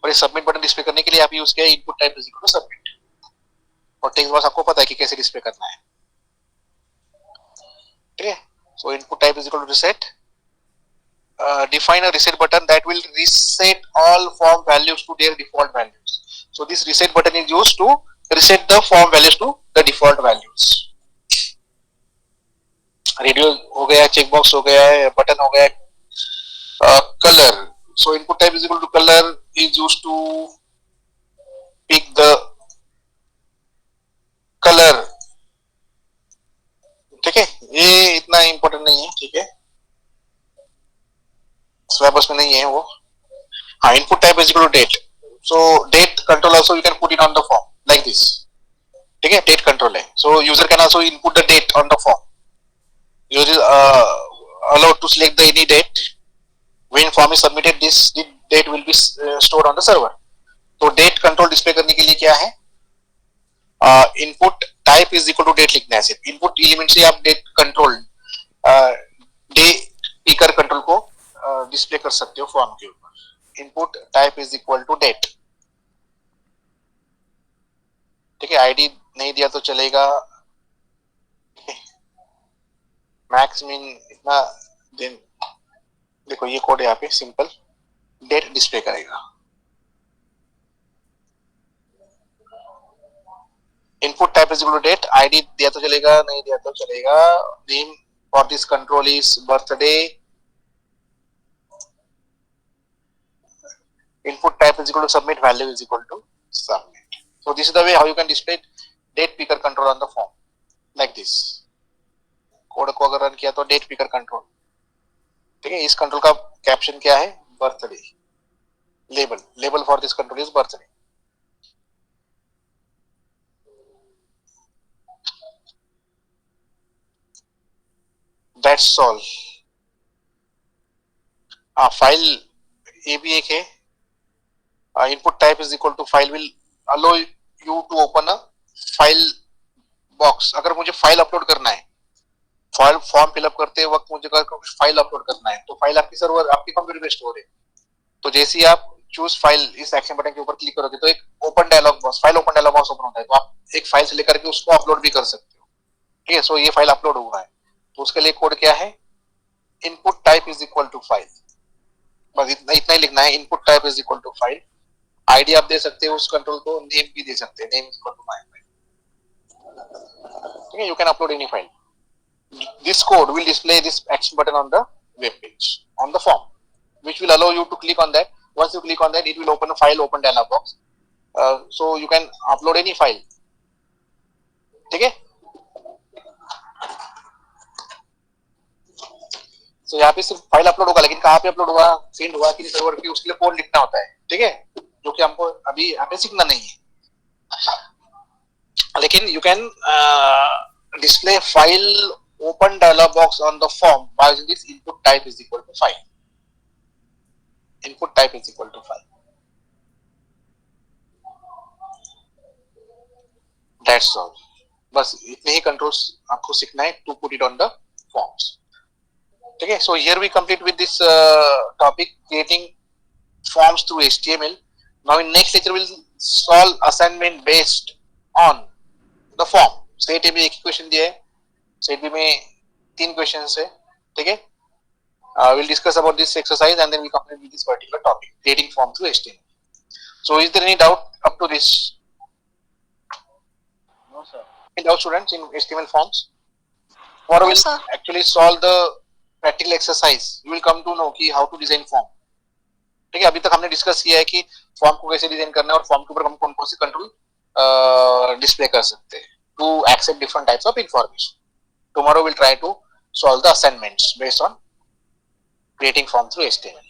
और ये सबमिट बटन डिस्प्ले करने के लिए आप यूज किया input type is equal to submit. और टेक्स्ट बॉक्स आपको पता है कि कैसे डिस्प्ले करना है। ठीक है, so input type is equal to reset, define a reset button that will reset all form values to their default values. So this reset button is used to reset the form values to the default values. Radio हो गया, checkbox हो गया है, button हो गया है. Color. So input type is equal to color is used to pick the color. ठीक है, ये इतना इंपॉर्टेंट नहीं है. ठीक है, सिलेबस में नहीं है वो. हाँ, input type is equal to date. So date control also you can put it on the form like this. ठीक है, date control है. So user can also input the date on the form. User is allowed to select the any date. When form is submitted, this date will be stored on the server. तो date control display करने के लिए क्या है? Input type is equal to date लिखना है. सिर्फ input element से आप date control day picker control को डिस्प्ले कर सकते हो फॉर्म के ऊपर. Input type is equal to date. ठीक है, आईडी नहीं दिया तो चलेगा. मैक्स मीन इतना दिन. देखो ये कोड यहाँ पे सिंपल डेट डिस्प्ले करेगा. Input type is equal to date. ID दिया तो चलेगा, नहीं दिया तो चलेगा. Name for this control is birthday. Input type is equal to submit, value is equal to submit. So this is the way how you can display date picker control on the form like this. Code को अगर run किया तो date picker control. ठीक है, इस control का caption क्या है? Birthday. Label for this control is birthday. That's all. हाँ, फाइल ये भी एक है. Input type is equal to file will allow you to open a file box. अगर मुझे फाइल अपलोड करना है, फाइल फॉर्म फिलअप करते वक्त मुझे कुछ फाइल अपलोड करना है, तो फाइल आपकी सर्वर आपके कंप्यूटर पे स्टोर है. तो जैसे ही आप चूज फाइल इस एक्शन बटन के ऊपर क्लिक करोगे तो एक open dialog box, file open dialog box open होता है. तो आप एक फाइल से लेकर के उसको अपलोड भी कर सकते हो. ठीक है, सो ये फाइल अपलोड हुआ है तो उसके लिए कोड क्या है? Input type is equal to file. बस इतना ही लिखना है. Input type is equal to file. ID आप दे सकते हो उस कंट्रोल को, नेम भी दे सकते हैं. Name is equal to my file. ठीक है, you can upload any file. This code will display this action button on the web page on the form, which will allow you to click on that. Once you click on that, it will open a file open dialog box. So you can upload any file. ठीक है, so यहाँ पे सिर्फ file upload होगा, लेकिन कहाँ पे upload हुआ, सेंड हुआ कि सर्वर पे, उसके लिए कोड लिखना होता है. ठीक है, जो कि हमको अभी यहाँ पे सीखना नहीं है. लेकिन you can display file open dialog box on the form by using this input type is equal to file. Input type is equal to file. That's all. बस इतने ही कंट्रोल्स आपको सीखना है to put it on the forms. ठीक है, so here we complete with this topic creating forms through HTML. Now in next lecture we'll solve assignment based on the form. Set ए में एक ही question दिया है, set B में 3 questions है. ठीक है, we'll discuss about this exercise and then we complete with this particular topic creating form through HTML. So is there any doubt up to this? No sir. Any doubt students in HTML forms? Or No, we'll sir. actually solve the practical exercise. You will come to know कि how to design form. ठीक है, अभी तक हमने discuss किया है कि form को कैसे डिजाइन करना है और फॉर्म के ऊपर हम कौन कौन से कंट्रोल डिस्प्ले कर सकते हैं to accept different types of information. Tomorrow we'll try to solve the assignments based on creating form through HTML.